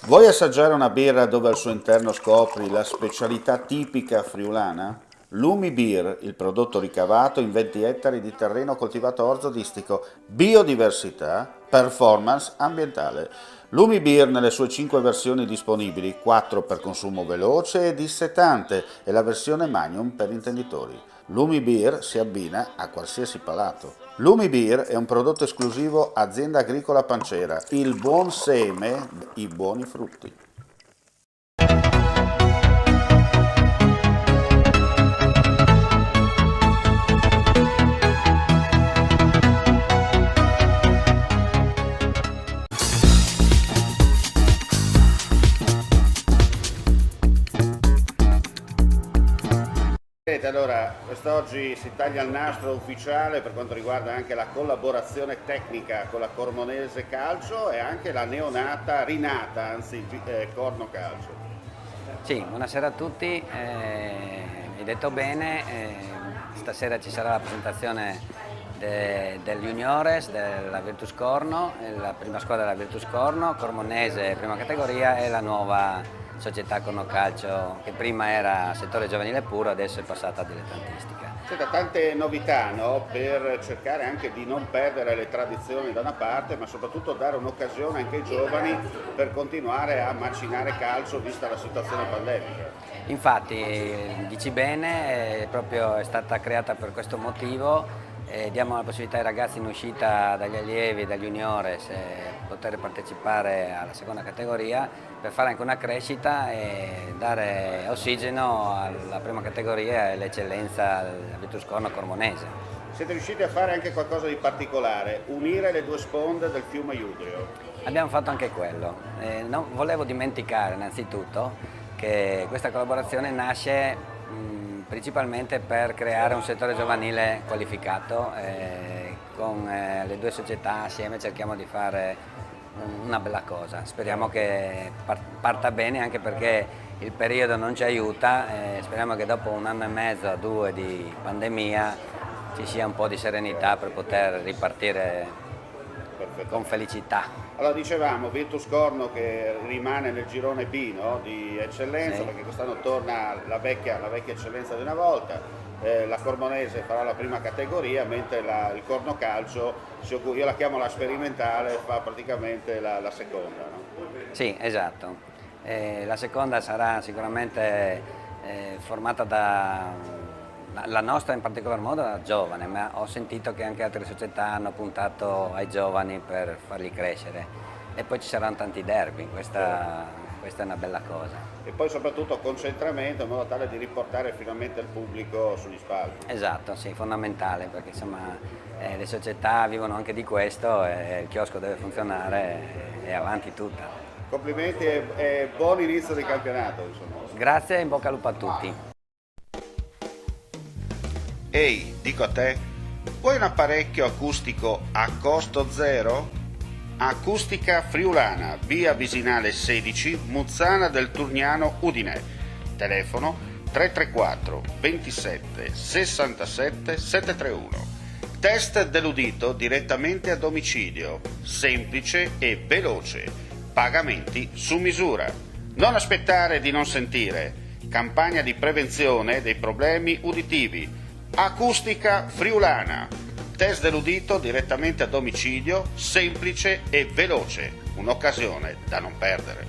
Vuoi assaggiare una birra dove al suo interno scopri la specialità tipica friulana? Lumi Beer, il prodotto ricavato in 20 ettari di terreno coltivato a orzo distico, biodiversità, performance ambientale. Lumi Beer nelle sue 5 versioni disponibili, 4 per consumo veloce e dissetante e la versione Magnum per intenditori. Lumi Beer si abbina a qualsiasi palato. Lumi Beer è un prodotto esclusivo Azienda Agricola Pancera, il buon seme, i buoni frutti. Allora, quest'oggi si taglia il nastro ufficiale per quanto riguarda anche la collaborazione tecnica con la Cormonese Calcio e anche la neonata, rinata, anzi, Corno Calcio. Sì, buonasera a tutti, hai detto bene, stasera ci sarà la presentazione del Juniores, della Virtus Corno, la prima squadra della Virtus Corno, Cormonese prima categoria e la nuova società Corno Calcio che prima era settore giovanile puro, adesso è passata a dilettantistica. Senta, tante novità, no? Per cercare anche di non perdere le tradizioni da una parte, ma soprattutto dare un'occasione anche ai giovani per continuare a macinare calcio vista la situazione pandemica. Infatti, dici bene, è stata creata per questo motivo. Diamo la possibilità ai ragazzi in uscita dagli allievi, dagli juniores, poter partecipare alla seconda categoria per fare anche una crescita e dare ossigeno alla prima categoria e l'eccellenza della Virtus Corno Cormonese. Siete riusciti a fare anche qualcosa di particolare, unire le due sponde del fiume Iudrio. Abbiamo fatto anche quello. Non volevo dimenticare innanzitutto che questa collaborazione nasce principalmente per creare un settore giovanile qualificato, con le due società assieme cerchiamo di fare una bella cosa, speriamo che parta bene anche perché il periodo non ci aiuta, speriamo che dopo un anno e mezzo, due di pandemia ci sia un po' di serenità per poter ripartire con felicità. Allora dicevamo, Virtus Corno che rimane nel girone B, no? Di eccellenza, Sì. perché quest'anno torna la vecchia eccellenza di una volta, la Cormonese farà la prima categoria, mentre il Corno Calcio, io la chiamo la sperimentale, fa praticamente la seconda. No? Sì, esatto. La seconda sarà sicuramente formata la nostra in particolar modo da giovane, ma ho sentito che anche altre società hanno puntato ai giovani per farli crescere e poi ci saranno tanti derby, questa è una bella cosa. E poi soprattutto concentramento in modo tale di riportare finalmente il pubblico sugli spalti. Esatto, sì, fondamentale perché insomma le società vivono anche di questo e il chiosco deve funzionare e avanti tutta. Complimenti e buon inizio di campionato. Insomma. Grazie e in bocca al lupo a tutti. Ehi, dico a te, vuoi un apparecchio acustico a costo zero? Acustica Friulana, via Visinale 16, Muzzana del Turniano, Udine. Telefono 334 27 67 731. Test dell'udito direttamente a domicilio, semplice e veloce. Pagamenti su misura. Non aspettare di non sentire. Campagna di prevenzione dei problemi uditivi. Acustica Friulana. Test dell'udito direttamente a domicilio, semplice e veloce. Un'occasione da non perdere.